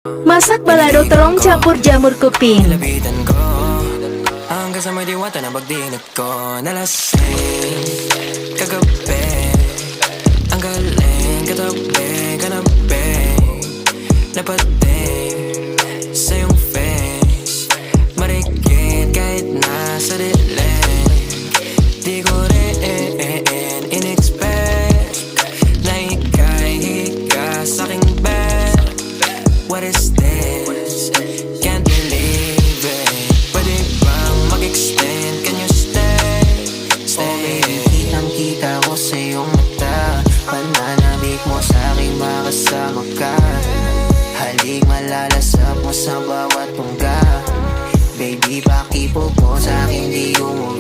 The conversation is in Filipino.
Masak balado terong campur jamur kuping. Nilapitan ko hanggang sa may diwata na pagdinig ko. Nalasing kagabi, ang galing katabi, kanabi. Napating sa iyong face, marikit kahit nasa dilim. Di ko rin in-expect na ika'y higa sa'king bed. What is this? Can't believe it. Pwede bang mag-explain? Can you stay? Stay. Kitang-kita ko sa iyong mata, pananabik mo sa'king makasama ka. Halik malalasap mo sa bawat tungga. Baby, pakipo po sa'kin di umuwi.